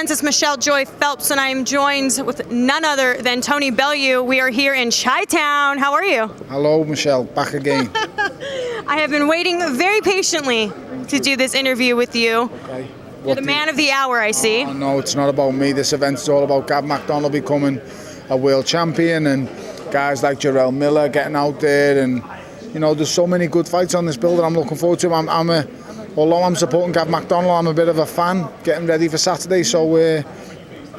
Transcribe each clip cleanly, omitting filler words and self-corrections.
fans, it's Michelle Joy Phelps, and I am joined with none other than Tony Bellew. We are here in Chi-Town. How are you? Hello, Michelle. Back again. I have been waiting very patiently to do this interview with you. Okay. You're the man of the hour, I see. Oh, no, it's not about me. This event is all about Gav McDonald becoming a world champion and guys like Jarrell Miller getting out there. And, you know, there's so many good fights on this bill that I'm looking forward to. Although I'm supporting Gav McDonald, I'm a bit of a fan getting ready for Saturday. So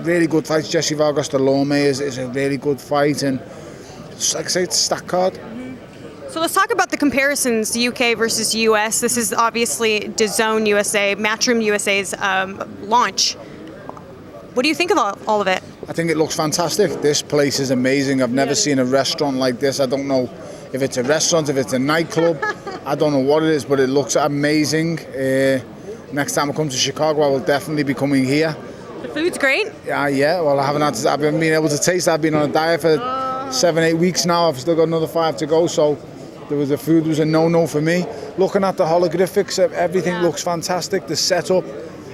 really good fights. Jesse Vargas de Lome is a really good fight. And like I say, it's a stacked card. So let's talk about the comparisons, UK versus US. This is obviously DAZN USA, Matchroom USA's launch. What do you think of all of it? I think it looks fantastic. This place is amazing. I've never seen a restaurant like this. I don't know if it's a restaurant, if it's a nightclub. I don't know what it is, but it looks amazing. Next time I come to Chicago, I will definitely be coming here. The food's great. Yeah. Well, I've been able to taste. I've been on a diet for 7-8 weeks now. I've still got another 5 to go. So the food was a no-no for me. Looking at the holographics, everything looks fantastic. The setup,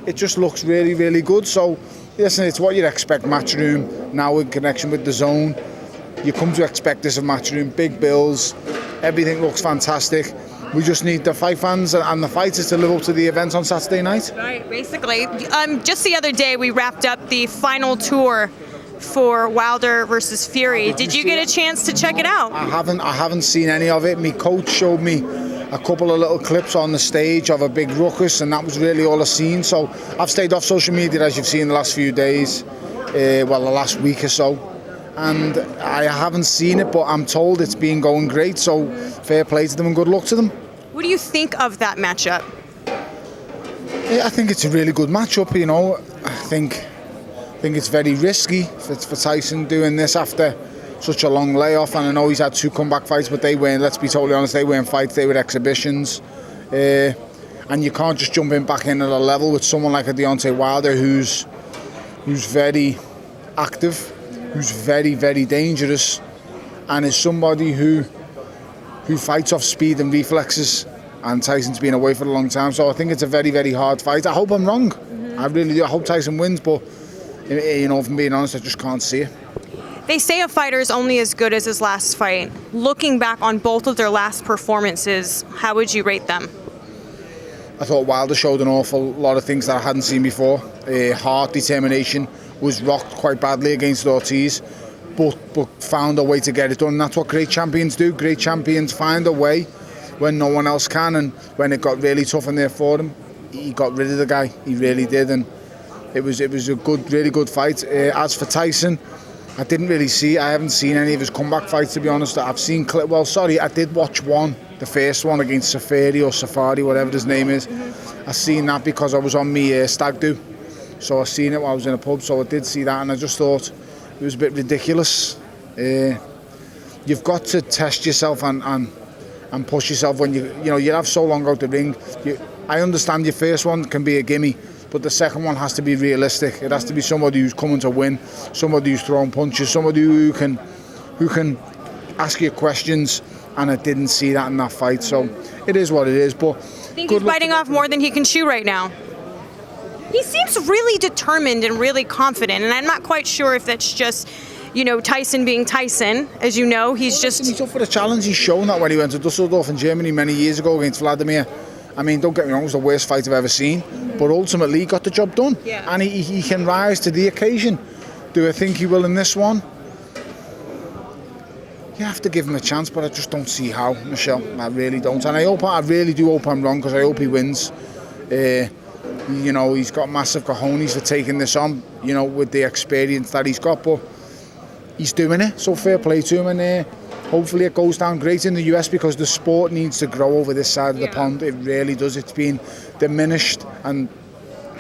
it just looks really, really good. So, listen, it's what you'd expect. Matchroom now in connection with DAZN. You come to expect this of Matchroom. Big bills. Everything looks fantastic. We just need the fight fans and the fighters to live up to the event on Saturday night. Right, basically. Just the other day, we wrapped up the final tour for Wilder versus Fury. Did you get a chance to check it out? I haven't seen any of it. My coach showed me a couple of little clips on the stage of a big ruckus, and that was really all I've seen. So I've stayed off social media, as you've seen the last few days, the last week or so, and I haven't seen it, but I'm told it's been going great. So fair play to them and good luck to them. What do you think of that matchup? Yeah, I think it's a really good matchup. You know, I think it's very risky for Tyson doing this after such a long layoff, and I know he's had 2 comeback fights, but they weren't, let's be totally honest, they weren't fights, they were exhibitions. And you can't just jump in back in at a level with someone like a Deontay Wilder who's very active, who's very, very dangerous, and is somebody who fights off speed and reflexes, and Tyson's been away for a long time. So I think it's a very, very hard fight. I hope I'm wrong. I really do. I hope Tyson wins, but you know, if I'm being honest, I just can't see it. They say a fighter is only as good as his last fight. Looking back on both of their last performances, how would you rate them? I thought Wilder showed an awful lot of things that I hadn't seen before. Heart, determination, was rocked quite badly against Ortiz, but found a way to get it done. And that's what great champions do. Great champions find a way when no one else can, and when it got really tough in there for him, he got rid of the guy. He really did, and it was a really good fight. As for Tyson, I haven't seen any of his comeback fights, to be honest. I've seen I did watch one, the first one against Safari, whatever his name is. I seen that because I was on my stag do, so I seen it while I was in a pub. So I did see that, and I just thought it was a bit ridiculous. You've got to test yourself and push yourself when you have so long out the ring. I understand your first one can be a gimme, but the second one has to be realistic. It has to be somebody who's coming to win, somebody who's throwing punches, somebody who can ask you questions, and I didn't see that in that fight. So it is what it is. But I think he's biting off more than he can chew right now. He seems really determined and really confident, and I'm not quite sure if that's just, Tyson being Tyson. As you know, he's up for the challenge. He's shown that when he went to Dusseldorf in Germany many years ago against Vladimir. I mean, don't get me wrong, it was the worst fight I've ever seen, but ultimately he got the job done. Yeah. And he can rise to the occasion. Do I think he will in this one? You have to give him a chance, but I just don't see how, Michelle. I really don't. And I really do hope I'm wrong, because I hope he wins. He's got massive cojones for taking this on, with the experience that he's got, but he's doing it, so fair play to him. And hopefully it goes down great in the US, because the sport needs to grow over this side of the pond. It really does. It's been diminished and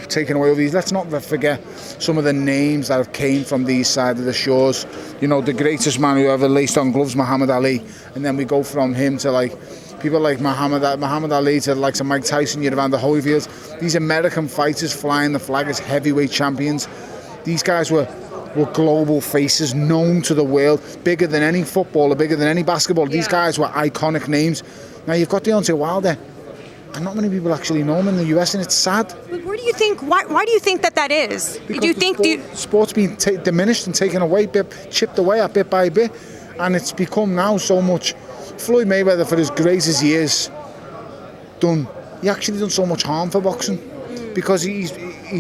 taken away over these. Let's not forget some of the names that have came from these side of the shores. The greatest man who ever laced on gloves, Muhammad Ali, and then we go from him to people like Muhammad Ali to the likes of Mike Tyson, Evander Holyfield. These American fighters flying the flag as heavyweight champions. These guys were global faces, known to the world, bigger than any footballer, bigger than any basketball. These guys were iconic names. Now you've got Deontay Wilder, and not many people actually know him in the US, and it's sad. But where do you think? Why do you think that is? Because do you think? Sport's been diminished and taken away, chipped away at bit by bit, and it's become now so much. Floyd Mayweather, for as great as he is, he actually done so much harm for boxing, because he's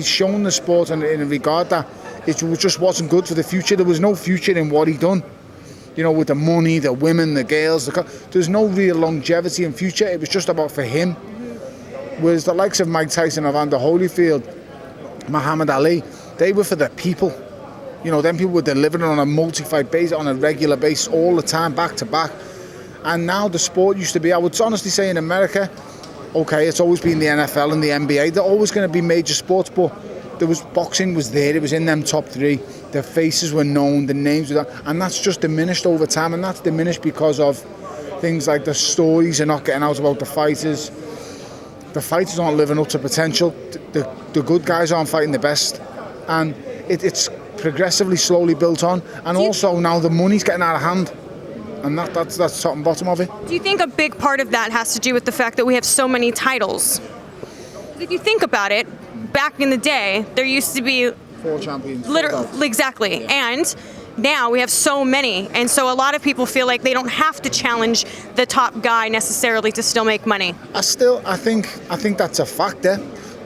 shown the sport in a regard that it just wasn't good for the future. There was no future in what he done. You know, with the money, the women, the girls, there's no real longevity and future. It was just about for him. Whereas the likes of Mike Tyson, Evander Holyfield, Muhammad Ali, they were for the people. You know, them people were delivering on a multi-fight basis, on a regular basis, all the time, back to back. And now the sport used to be, I would honestly say in America, okay, it's always been the NFL and the NBA. They're always going to be major sports, but boxing was there. It was in them top three. The faces were known, the names were there, and that's just diminished over time. And that's diminished because of things like the stories are not getting out about the fighters. The fighters aren't living up to potential. The good guys aren't fighting the best, and it's progressively, slowly built on. And also now the money's getting out of hand. And that's top and bottom of it. Do you think a big part of that has to do with the fact that we have so many titles? If you think about it, back in the day, there used to be 4 champions. Literally, exactly. Yeah. And now we have so many. And so a lot of people feel like they don't have to challenge the top guy necessarily to still make money. I think that's a factor,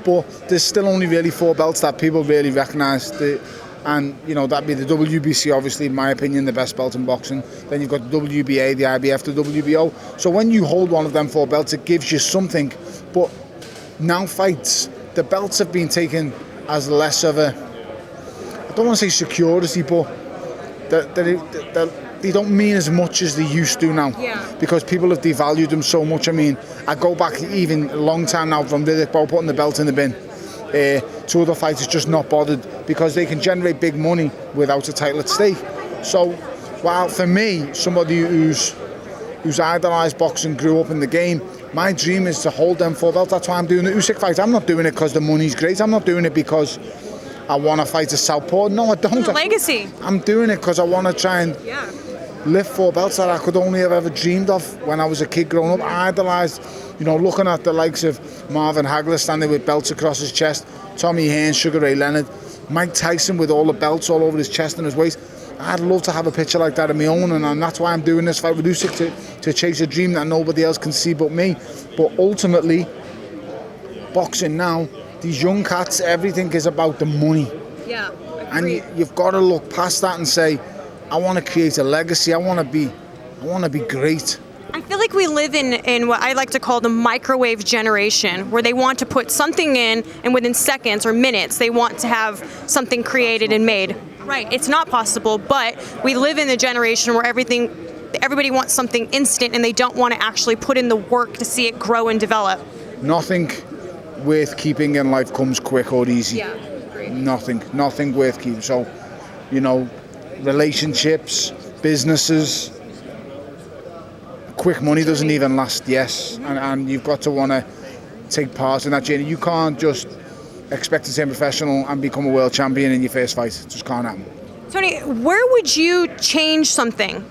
but there's still only really 4 belts that people really recognise. And, you know, that'd be the WBC, obviously, in my opinion, the best belt in boxing. Then you've got the WBA, the IBF, the WBO. So when you hold one of them 4 belts, it gives you something. But now fights, the belts have been taken as less of a, I don't want to say security, but they don't mean as much as they used to now. Yeah. Because people have devalued them so much. I mean, I go back even a long time now from Riddick Bowe putting the belt in the bin. To other fighters just not bothered because they can generate big money without a title at stake. So, while for me, somebody who's idolised boxing, grew up in the game, my dream is to hold them 4 belts. That's why I'm doing the Usyk fight. I'm not doing it because the money's great. I'm not doing it because I want to fight a southpaw. No, I don't. It's a legacy. I'm doing it because I want to try and lift 4 belts that I could only have ever dreamed of when I was a kid growing up. I idolised, you know, looking at the likes of Marvin Hagler standing with belts across his chest, Tommy Hearn, Sugar Ray Leonard, Mike Tyson with all the belts all over his chest and his waist. I'd love to have a picture like that of my own, and that's why I'm doing this fight with Usyk, to chase a dream that nobody else can see but me. But ultimately, boxing now, these young cats, everything is about the money. Yeah. And you've got to look past that and say, I want to create a legacy. I want to be great. I feel like we live in what I like to call the microwave generation, where they want to put something in, and within seconds or minutes, they want to have something created and made. Right, it's not possible, but we live in the generation where everybody wants something instant, and they don't want to actually put in the work to see it grow and develop. Nothing worth keeping in life comes quick or easy. Yeah, agreed. Nothing worth keeping. So, you know, relationships, businesses, quick money doesn't even last, yes. And you've got to want to take part in that journey. You can't just expect to turn professional and become a world champion in your first fight. It just can't happen. Tony, where would you change something?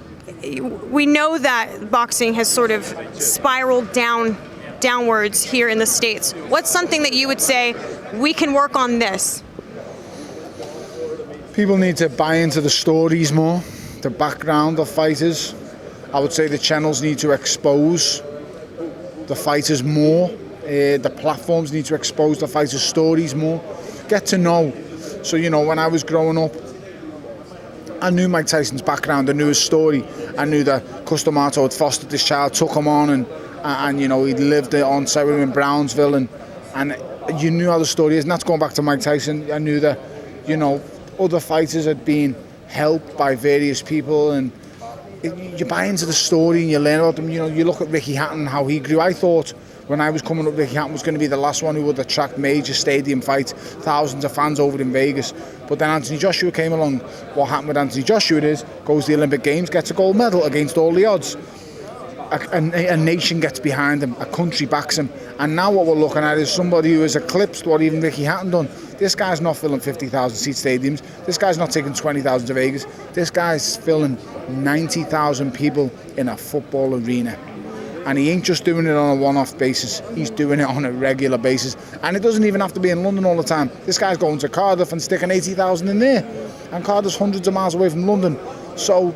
We know that boxing has sort of spiraled downwards here in the States. What's something that you would say, we can work on this? People need to buy into the stories more, the background of fighters. I would say the channels need to expose the fighters more. The platforms need to expose the fighters' stories more. Get to know. So, you know, when I was growing up, I knew Mike Tyson's background. I knew his story. I knew that Customato had fostered this child, took him on, and you know, he'd lived on site with him in Brownsville, and you knew how the story is. And that's going back to Mike Tyson. I knew that, you know, other fighters had been helped by various people, and you buy into the story and you learn about them. You know, you look at Ricky Hatton, how he grew. I thought when I was coming up, Ricky Hatton was going to be the last one who would attract major stadium fights, thousands of fans over in Vegas. But then Anthony Joshua came along. What happened with Anthony Joshua is, goes to the Olympic Games, gets a gold medal against all the odds. A nation gets behind him, a country backs him. And now what we're looking at is somebody who has eclipsed what even Ricky Hatton done. This guy's not filling 50,000 seat stadiums. This guy's not taking 20,000 to Vegas. This guy's filling 90,000 people in a football arena. And he ain't just doing it on a one-off basis. He's doing it on a regular basis. And it doesn't even have to be in London all the time. This guy's going to Cardiff and sticking 80,000 in there. And Cardiff's hundreds of miles away from London. So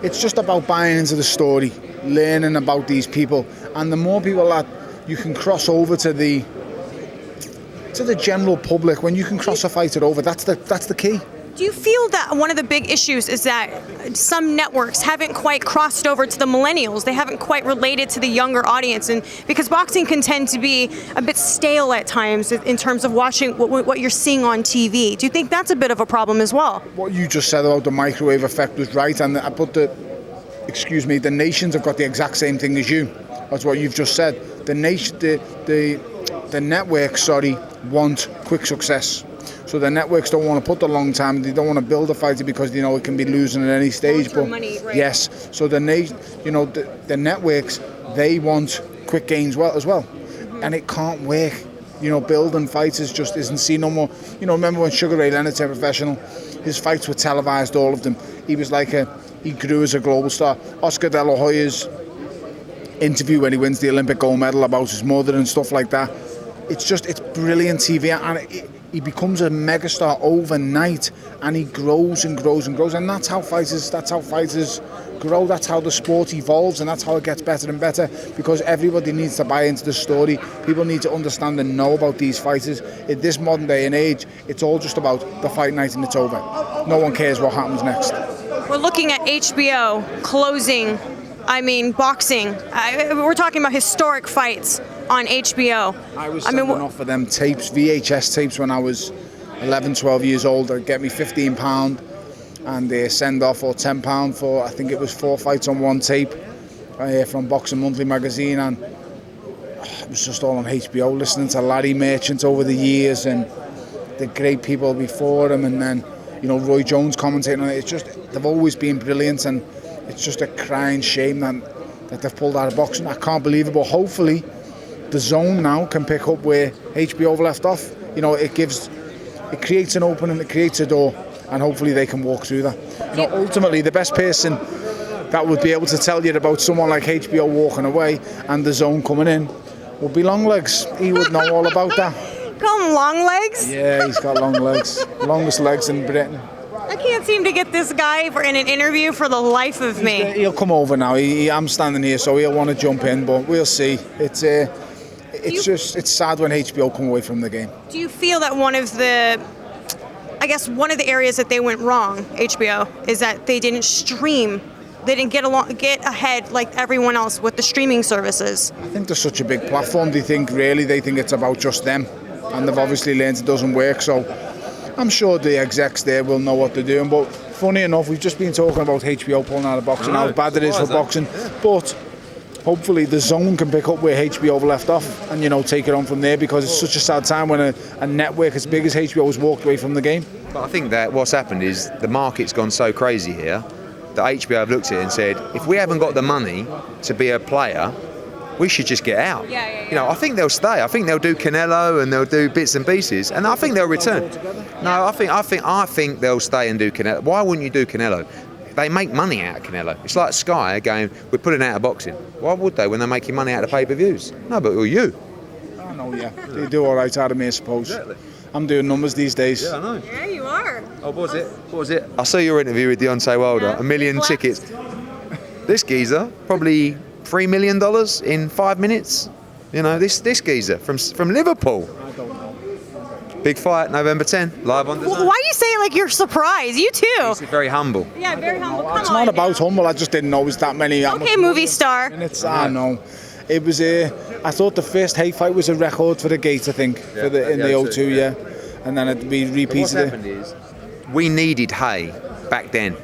it's just about buying into the story, learning about these people. And the more people that you can cross over to the general public, when you can cross a fighter over, that's the key. Do you feel that one of the big issues is that some networks haven't quite crossed over to the millennials? They haven't quite related to the younger audience, and because boxing can tend to be a bit stale at times in terms of watching what you're seeing on TV. Do you think that's a bit of a problem as well? What you just said about the microwave effect was right, and the nations have got the exact same thing as you. That's what you've just said. The networks, want quick success. So the networks don't want to put the long time. They don't want to build a fighter because they know it can be losing at any stage. But money, right. Yes, so the networks, they want quick gains as well, and it can't work. Building fighters just isn't seen no more. Remember when Sugar Ray Leonard's a professional? His fights were televised, all of them. He was he grew as a global star. Oscar De La Hoya's interview when he wins the Olympic gold medal about his mother and stuff like that. It's brilliant TV, and he becomes a megastar overnight, and he grows and grows and grows, and that's how fighters grow. That's how the sport evolves, and that's how it gets better and better, because everybody needs to buy into the story. People need to understand and know about these fighters. In this modern day and age, it's all just about the fight night and it's over. No one cares what happens next. We're looking at HBO closing. Boxing. We're talking about historic fights on HBO. I was sending off for them tapes, VHS tapes, when I was 11, 12 years old. They'd get me £15 and they send off, or £10 for, I think it was 4 fights on one tape from Boxing Monthly magazine, and it was just all on HBO, listening to Larry Merchant over the years and the great people before him, and then Roy Jones commentating on it. They've always been brilliant, and it's just a crying shame that they've pulled out of boxing. I can't believe it, but hopefully the Zone now can pick up where HBO left off. It creates an opening, it creates a door, and hopefully they can walk through that. Ultimately, the best person that would be able to tell you about someone like HBO walking away and the Zone coming in would be Longlegs. He would know all about that. Call him Longlegs? Yeah, he's got long legs. Longest legs in Britain. I can't seem to get this guy in an interview for the life of me. He'll come over now. I'm standing here, so he'll want to jump in, but we'll see. It's sad when HBO come away from the game. Do you feel that one of the areas that they went wrong, HBO, is that they didn't stream? They didn't get ahead like everyone else with the streaming services. I think there's such a big platform. They think it's about just them, and they've obviously learned it doesn't work. So I'm sure the execs there will know what they're doing. But funny enough, we've just been talking about HBO pulling out of boxing, how bad it is for boxing. But hopefully the Zone can pick up where HBO left off and take it on from there, because it's such a sad time when a network as big as HBO has walked away from the game. But I think that what's happened is the market's gone so crazy here that HBO have looked at it and said, if we haven't got the money to be a player, we should just get out. Yeah. I think they'll stay. I think they'll do Canelo and they'll do bits and pieces, and I think they'll return. No, I think they'll stay and do Canelo. Why wouldn't you do Canelo? They make money out of Canelo. It's like Sky going, we're putting out of boxing. Why would they when they're making money out of pay-per-views? No, but you. I know, yeah. They do all right out of me, I suppose. Exactly. I'm doing numbers these days. Yeah, I know. Yeah, you are. Oh, what was it? I saw your interview with Deontay Wilder. 1 million tickets. This geezer, probably $3 million in 5 minutes. This geezer from Liverpool. I don't know. Big fight, November 10, live on the Zone. Why are you saying like you're surprised? You too. He's very humble. Yeah, very humble. It's not about humble. I just didn't know it was that many. Okay, movie star. I know. It was I thought the first Hay fight was a record for the gate, I think, in the O2, yeah. And then it'd be repeated. What's happened is, we needed Hay back then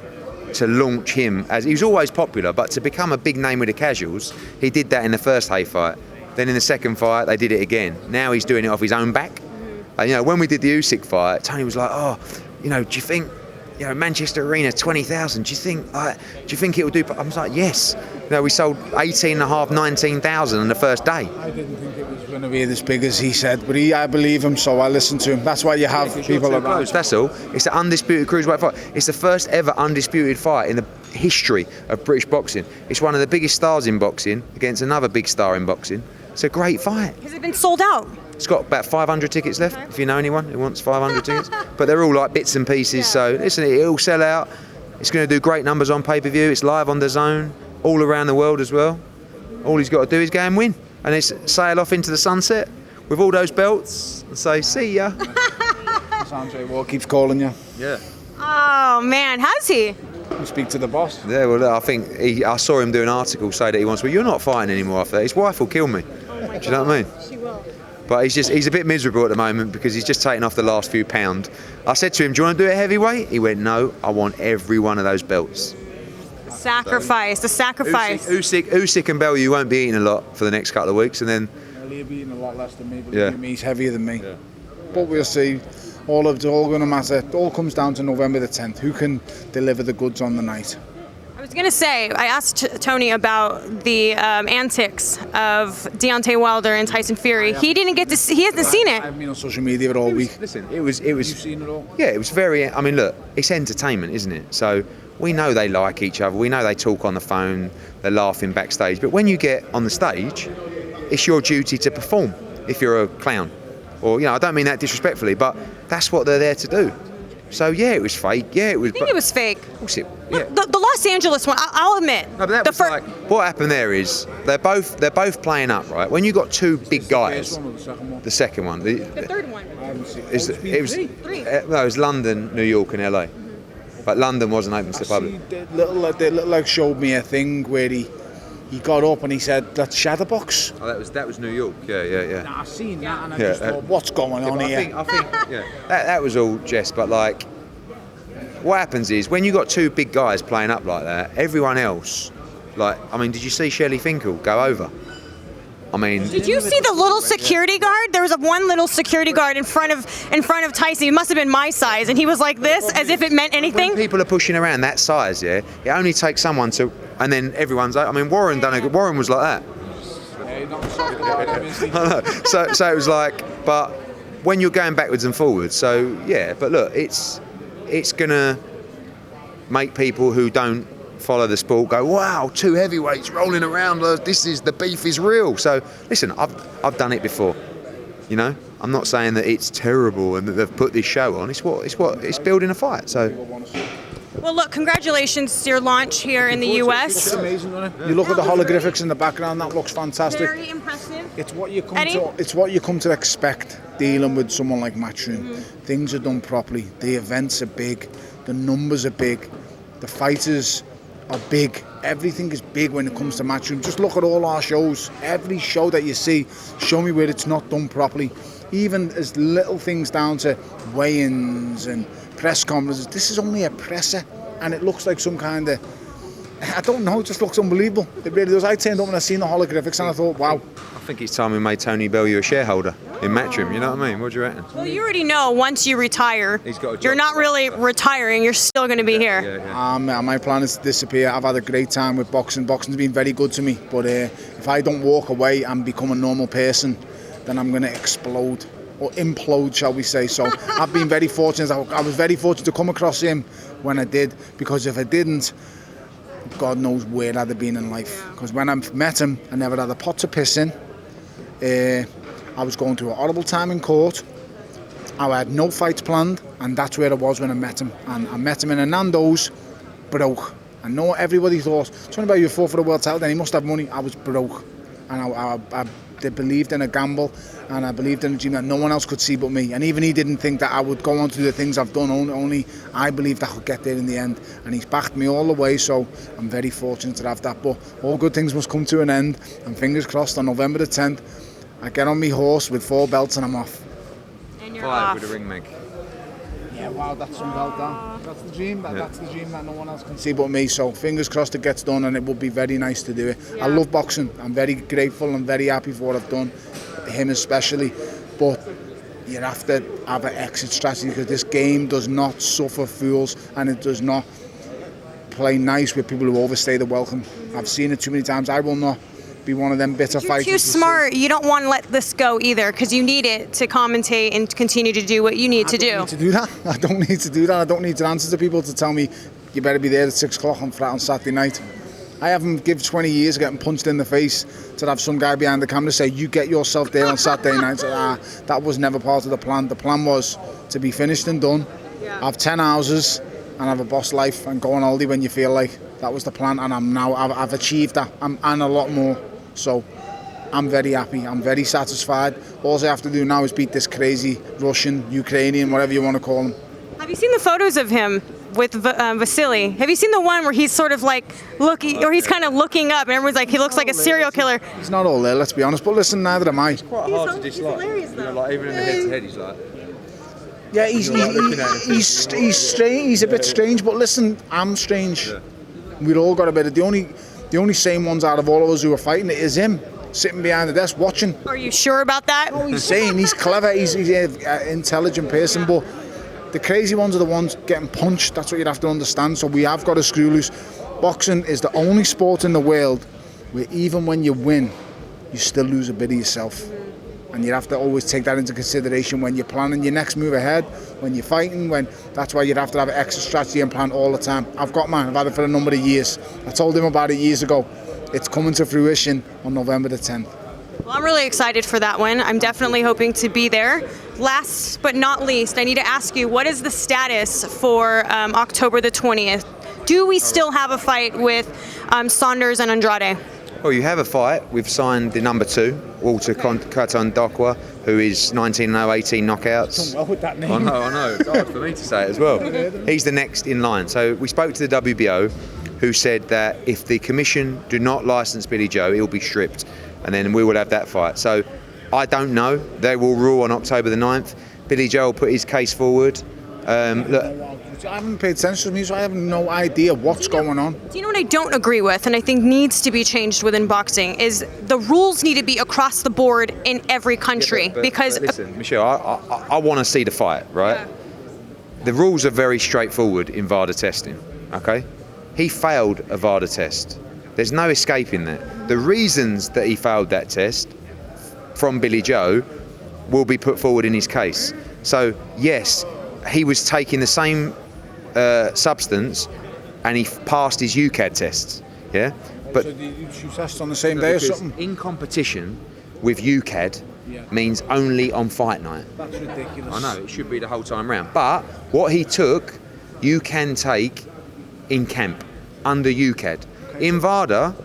to launch him, as he was always popular, but to become a big name with the casuals, he did that in the first Hay fight. Then in the second fight, they did it again. Now he's doing it off his own back. And, when we did the Usyk fight, Tony was like, do you think, Manchester Arena, 20,000, do you think it will do? I was like, yes. We sold 18.5, 19,000 on the first day. I didn't think it was going to be as big as he said, but I believe him, so I listened to him. That's why you have people around. That's all. It's the undisputed cruiserweight fight. It's the first ever undisputed fight history of British boxing. It's one of the biggest stars in boxing against another big star in boxing. It's a great fight. Has it been sold out? It's got about 500 tickets left, if you know anyone who wants 500 tickets. But they're all like bits and pieces, so listen, it'll sell out. It's going to do great numbers on pay-per-view. It's live on DAZN, all around the world as well. All he's got to do is go and win. And it's sail off into the sunset with all those belts and say, see ya. Andre Ward keeps calling you. Yeah. Oh, man, has he? You speak to the boss. Yeah, well, I think I saw him do an article say that he wants, well, you're not fighting anymore after that. His wife will kill me. Oh my Do you know what I mean? She will. But he's a bit miserable at the moment because he's just taken off the last few pound. I said to him, do you want to do it heavyweight? He went, no, I want every one of those belts. Sacrifice, the sacrifice. Usyk and Bellew won't be eating a lot for the next couple of weeks, and then He'll be eating a lot less than me, but Yeah. he's heavier than me. Yeah. But we'll see. All going to matter. It all comes down to November the 10th. Who can deliver the goods on the night? I was going to say, I asked Tony about the antics of Deontay Wilder and Tyson Fury. He didn't get to see, he hasn't seen it. I've been on social media all week. Listen, it was. You've seen it all? Yeah, it was very. I mean, look, it's entertainment, isn't it? So we know they like each other. We know they talk on the phone. They're laughing backstage. But when you get on the stage, it's your duty to perform. If you're a clown, or I don't mean that disrespectfully, but that's what they're there to do. So yeah, it was fake. Yeah, it was. I think it was fake. Of course it. Yeah. The Los Angeles one, I'll admit. No, but that was like what happened there is they're both playing up, right? When you got two big guys, the second one, the third one. it was no, it was London, New York, and LA, but London wasn't open to the public. They little like showed me a thing where he got up and he said, "That's Shadowbox." Oh, that was New York. Yeah. Nah, I seen that and I just thought, what's going on here? I think yeah, that was all jest. But like, what happens is when you got two big guys playing up like that, everyone else, like, I mean, did you see Shelley Finkel go over? I mean, Did you see the little security guard? There was one little security guard in front of Tyson. He must have been my size, and he was like this, as if it meant anything. when people are pushing around that size, yeah, it only takes someone to, and then everyone's. I mean, Warren was like that. So it was like, but when you're going backwards and forwards, so yeah. But look, it's gonna make people who don't follow the sport go, wow, two heavyweights rolling around. The beef is real. So listen, I've done it before. I'm not saying that it's terrible and that they've put this show on. It's building a fight. So. Well, look, congratulations to your launch here in the U.S. It's amazing, isn't it? You look at the holographics in the background. That looks fantastic. Very impressive. It's what you come to expect dealing with someone like Matchroom. Things are done properly. The events are big. The numbers are big. The fighters are big. Everything is big when it comes to Matchroom. Just look at all our shows. Every show that you see, show me where it's not done properly. Even as little things down to weigh-ins and press conferences. This is only a presser, and it looks like some kind of, I don't know, it just looks unbelievable. It really does. I turned up and I seen the holographics and I thought, wow. I think it's time we made Tony Bellew a shareholder in Matchroom, you know what I mean? What do you reckon? Well, you already know once you retire, He's got a job. you're not really retiring, you're still going to be here. Yeah. My plan is to disappear. I've had a great time with boxing. Boxing's been very good to me, but if I don't walk away and become a normal person, then I'm going to explode. Or implode, shall we say. So I've been very fortunate. I was very fortunate to come across him when I did, because if I didn't, God knows where I'd have been in life. Because when I met him, I never had a pot to piss in. I was going through a horrible time in court. I had no fights planned, and that's where I was when I met him. And I met him in a Nando's, broke. I know everybody thought, something about you fought for the world title, then he must have money. I was broke. And I believed in a gamble, and I believed in a dream that no one else could see but me. And even he didn't think that I would go on to do the things I've done. Only I believed I could get there in the end, and he's backed me all the way. So I'm very fortunate to have that. But all good things must come to an end, and fingers crossed on November the 10th, I get on my horse with 4 belts and I'm off. And you're 5 off. with a ring meg. Yeah, wow, that's some belt down. That's the dream. That's the dream that no one else can see but me. So fingers crossed it gets done, and it will be very nice to do it. Yeah. I love boxing. I'm very grateful and very happy for what I've done, him especially. But you have to have an exit strategy, because this game does not suffer fools, and it does not play nice with people who overstay the welcome. I've seen it too many times. I will not be one of them bitter fighters. You're too smart. You don't want to let this go either, because you need it to commentate and continue to do what you need to do. I don't need to do that. I don't need to do that. I don't need to answer to people to tell me you better be there at 6 o'clock on Saturday night. I haven't given 20 years of getting punched in the face to have some guy behind the camera say, you get yourself there on Saturday night. That was never part of the plan. The plan was to be finished and done, have 10 houses and have a boss life and go on holiday when you feel like. That was the plan, and I've achieved that and a lot more. So I'm very happy, I'm very satisfied. All I have to do now is beat this crazy Russian, Ukrainian, whatever you want to call him. Have you seen the photos of him with Vasily? Have you seen the one where he's sort of like looking, or he's kind of looking up, and everyone's like, he looks like a serial killer? He's not all there, let's be honest, but listen, neither am I. It's quite hard to dislike. Hilarious, though. Like, even in the head-to-head, he's like... Yeah, he's strange, he's a bit strange, but listen, I'm strange. Yeah. We've all got a bit of... The only sane ones out of all of us who are fighting it is him, sitting behind the desk watching. Are you sure about that? Oh, he's sane, he's clever, he's an intelligent person, but the crazy ones are the ones getting punched. That's what you'd have to understand. So we have got to screw loose. Boxing is the only sport in the world where even when you win, you still lose a bit of yourself. And you have to always take that into consideration when you're planning your next move ahead, when you're fighting, that's why you'd have to have an extra strategy and plan all the time. I've got mine, I've had it for a number of years. I told him about it years ago. It's coming to fruition on November the 10th. Well, I'm really excited for that one. I'm definitely hoping to be there. Last but not least, I need to ask you, what is the status for October the 20th? Do we still have a fight with Saunders and Andrade? Well, you have a fight. We've signed the number 2, Walter Katon Dokwa, who is 19-0, 18 knockouts. Well with that name. I know. It's hard for me to say it as well. He's the next in line. So we spoke to the WBO, who said that if the commission do not license Billy Joe, he'll be stripped, and then we will have that fight. So I don't know. They will rule on October the 9th. Billy Joe will put his case forward. Look, I haven't paid attention to me, so I have no idea what's going on. Do you know what I don't agree with, and I think needs to be changed within boxing, is the rules need to be across the board in every country. Because listen, Michelle, I want to see the fight, right? Yeah. The rules are very straightforward in VADA testing, okay? He failed a VADA test. There's no escaping that. The reasons that he failed that test from Billy Joe will be put forward in his case. So, yes, he was taking the same substance and he passed his UCAD tests, yeah? But so you test on the same day or something? In competition with UCAD means only on fight night. That's ridiculous. I know, it should be the whole time round. But what he took, you can take in camp under UCAD. Okay. In VADA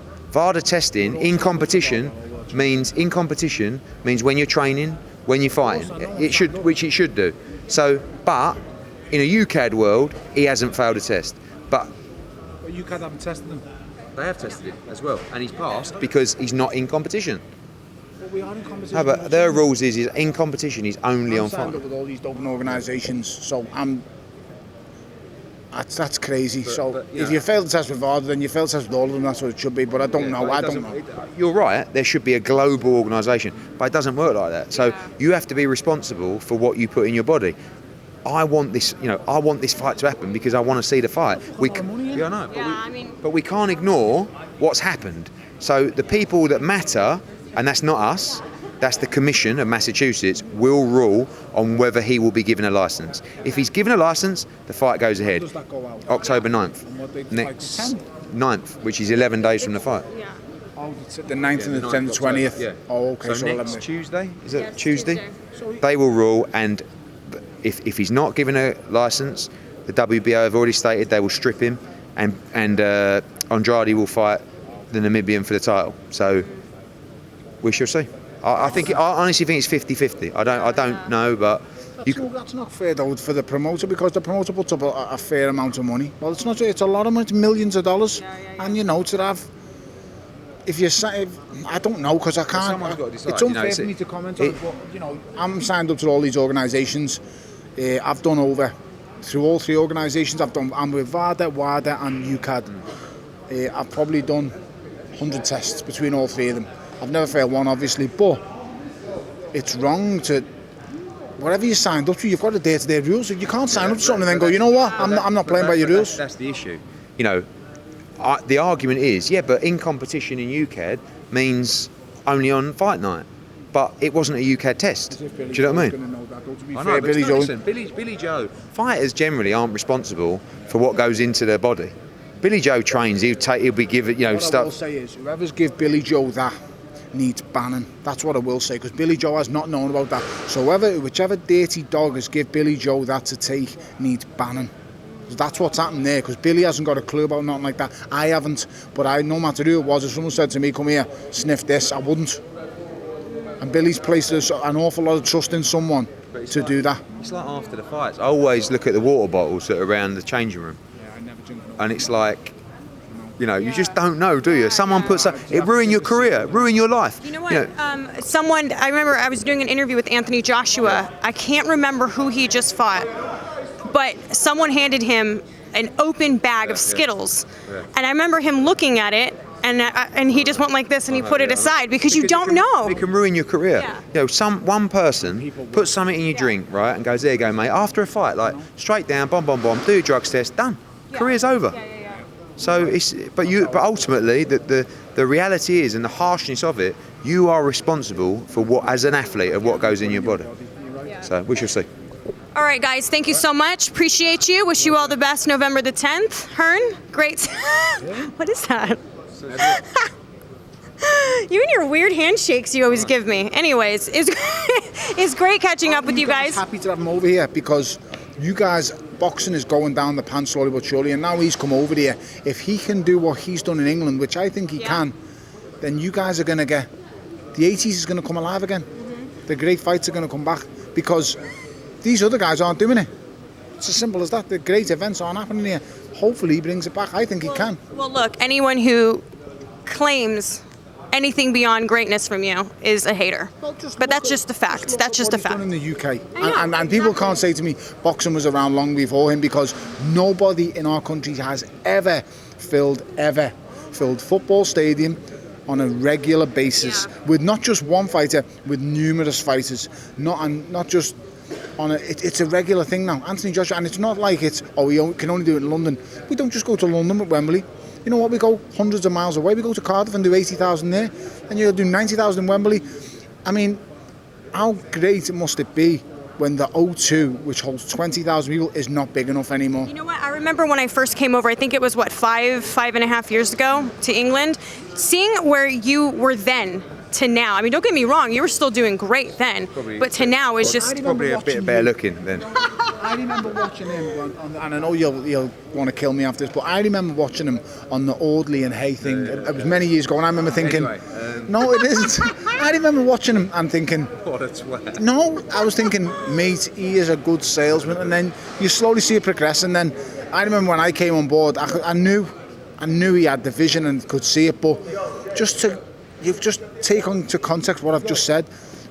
testing in competition means when you're training, when you're fighting. Which it should do. So, but in a UCAD world, he hasn't failed a test. But UCAD haven't tested them. They have tested it as well, and he's passed because he's not in competition. But we are in competition. No, but their rules is in competition. He's only on fight. I'm signed up with all these doping organisations, so that's crazy. But if you fail to test with VADA, then you fail to test with all of them. That's what it should be. But I don't know. I don't know. You're right. There should be a global organisation, but it doesn't work like that. So you have to be responsible for what you put in your body. I want this fight to happen because I want to see the fight. But we can't ignore what's happened. So the people that matter, and that's not us, that's the Commission of Massachusetts, will rule on whether he will be given a licence. If he's given a licence, the fight goes ahead. When does that go out? October 9th. Next 9th, which is 11 days from the fight. Yeah. Oh, the 9th and the 10th and 20th. Yeah. Oh, okay. So next Tuesday? Is it Tuesday? Tuesday. They will rule, and if he's not given a licence, the WBO have already stated they will strip him, and Andrade will fight the Namibian for the title. So we shall see. I honestly think it's 50-50. I don't know, but that's not fair though for the promoter, because the promoter puts up a fair amount of money. Well, it's not. It's a lot of money. It's millions of dollars, and to have. I don't know, because I can't. It's unfair for me to comment on it. But I'm signed up to all these organisations. I've done through all 3 organisations. I'm with VADA, WADA, and UCAD. I've probably done 100 tests between all 3 of them. I've never failed one, obviously, but it's wrong to. Whatever you signed up to, you've got to adhere to their rules. You can't sign up to something and then go, you know what, I'm not playing by your rules. That's the issue. The argument is, but in competition in UCAD means only on fight night. but it wasn't a UK test. Do you know what I mean? I know, Billy Joe. listen, Billy Joe. Fighters generally aren't responsible for what goes into their body. Billy Joe trains. He'll be given, What stuff. I will say is, whoever's give Billy Joe that needs banning. That's what I will say, because Billy Joe has not known about that. So whichever dirty dog has give Billy Joe that to take needs banning. That's what's happened there, because Billy hasn't got a clue about nothing like that. I haven't, but no matter who it was, if someone said to me, come here, sniff this, I wouldn't. And Billy's placed an awful lot of trust in someone to do that. It's like after the fights, I always look at the water bottles that are around the changing room. Yeah, I never drink. And it's like, you just don't know, do you? Someone puts it ruin your career, ruin your life. You know what? I remember I was doing an interview with Anthony Joshua. I can't remember who he just fought, but someone handed him an open bag of Skittles, and I remember him looking at it, and he just went like this, and he put it aside because you don't know. It can ruin your career. Yeah. One person puts something in your drink, right, and goes, there you go, mate. After a fight, like straight down, bomb, do your drugs test, done. Career's over. So but ultimately the reality is, and the harshness of it, you are responsible for what, as an athlete, of what goes in your body. So we shall see. All right, guys, thank you so much. Appreciate you. Wish you all the best November the 10th. Hearn, great. What is that? You and your weird handshakes you always give me. Anyways, it's great catching up with you guys. Happy to have him over here, because you guys, boxing is going down the pan slowly but surely, and now he's come over here. If he can do what he's done in England, which I think he can, then you guys are going to get, the 80s is going to come alive again. The great fights are going to come back, because these other guys aren't doing it. It's as simple as that. The great events aren't happening here. Hopefully he brings it back. I think he can. Well, look, anyone who claims anything beyond greatness from you is a hater. But that's just a fact. That's just a fact. Done in the UK, and people can't say to me boxing was around long before him, because nobody in our country has ever filled football stadium on a regular basis with not just one fighter, with numerous fighters. Not just on it's a regular thing now. Anthony Joshua, and it's not like we can only do it in London. We don't just go to London with Wembley. You know what? We go hundreds of miles away. We go to Cardiff and do 80,000 there, and you'll do 90,000 in Wembley. I mean, how great must it be when the O2, which holds 20,000 people, is not big enough anymore? You know what? I remember when I first came over, I think it was, 5.5 years ago to England, seeing where you were then to now. I mean, don't get me wrong, you were still doing great then, but to now is just... Probably a bit better looking then. I remember watching him, and I know you'll want to kill me after this, but I remember watching him on the Audley and Hay thing. It was many years ago, and I remember thinking, no, it isn't. I remember watching him and thinking, what a twat. No, I was thinking, mate, he is a good salesman, and then you slowly see it progress, and then I remember when I came on board, I knew he had the vision and could see it, but you've just take on to context what I've just said.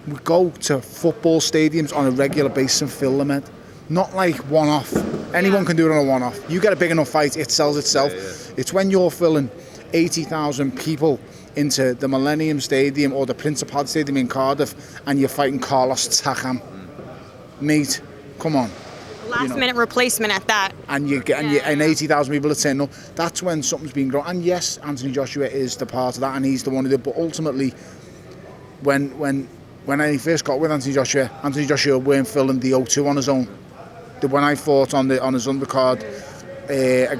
We go to football stadiums on a regular basis and fill them in. Not like one-off. Anyone can do it on a one-off. You get a big enough fight, it sells itself. It's when you're filling 80,000 people into the Millennium Stadium or the Principality Stadium in Cardiff, and you're fighting Carlos Takam. Mate, come on. Last-minute replacement at that. And you get and 80,000 people are turning up. That's when something's been grown. And yes, Anthony Joshua is the part of that, and he's the one who did. But ultimately, when I first got with Anthony Joshua weren't filling the O2 on his own. When I fought on his undercard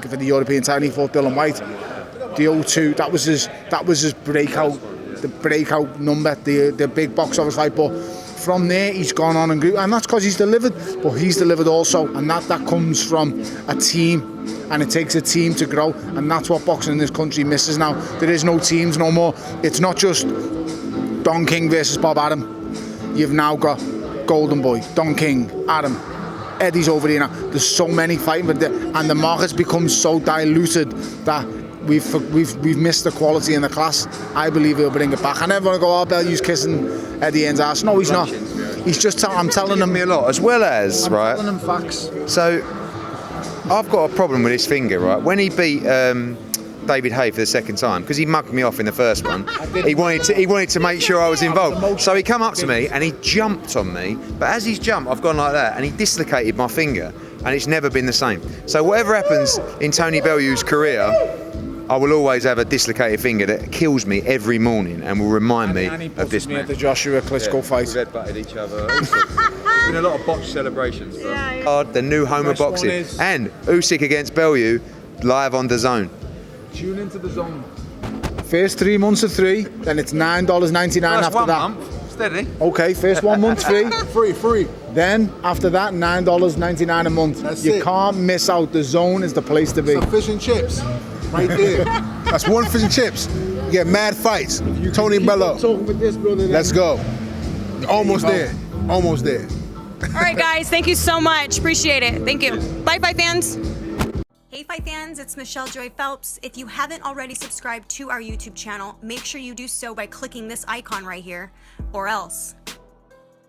for the European title, he fought Dylan White. The O2, that was his breakout number, the big box office fight. But from there, he's gone on and grew, and that's because he's delivered. But he's delivered also, and that comes from a team, and it takes a team to grow, and that's what boxing in this country misses now. There is no teams no more. It's not just Don King versus Bob Arum. You've now got Golden Boy, Don King, Arum. Eddie's over here now. There's so many fighting, and the market's become so diluted that we've missed the quality in the class. I believe he'll bring it back. I never want to go, Bellew's kissing Eddie Hearn's ass. No, he's not. He's just I'm telling him a lot, as well as I'm telling him facts. So I've got a problem with his finger, right? When he beat David Hay for the second time, because he mugged me off in the first one. He wanted to make sure I was involved. So he come up to me and he jumped on me, but as he's jumped, I've gone like that, and he dislocated my finger, and it's never been the same. So whatever happens in Tony Bellew's career, I will always have a dislocated finger that kills me every morning and will remind me And he of this puts me man. at the Joshua Klitschko fight. We've headbutted each other. There's been a lot of botched celebrations. The new home of Best one boxing. is- And Usyk against Bellew live on DAZN. Tune into the zone. First 3 months are free, then it's $9.99 after that. Steady. Okay, first 1 month free. Free. Then after that, $9.99 a month. That's you it. can't miss out. The zone is the place to be. Some fish and chips, right there. That's one fish and chips. You get mad fights. Tony Bellew. Talking with this brother. Let's go. Almost there. Almost there. All right, guys, thank you so much. Appreciate it. Thank you. Bye, Fight fans. Hey, Fight fans, it's Michelle Joy Phelps. If you haven't already subscribed to our YouTube channel, make sure you do so by clicking this icon right here, or else.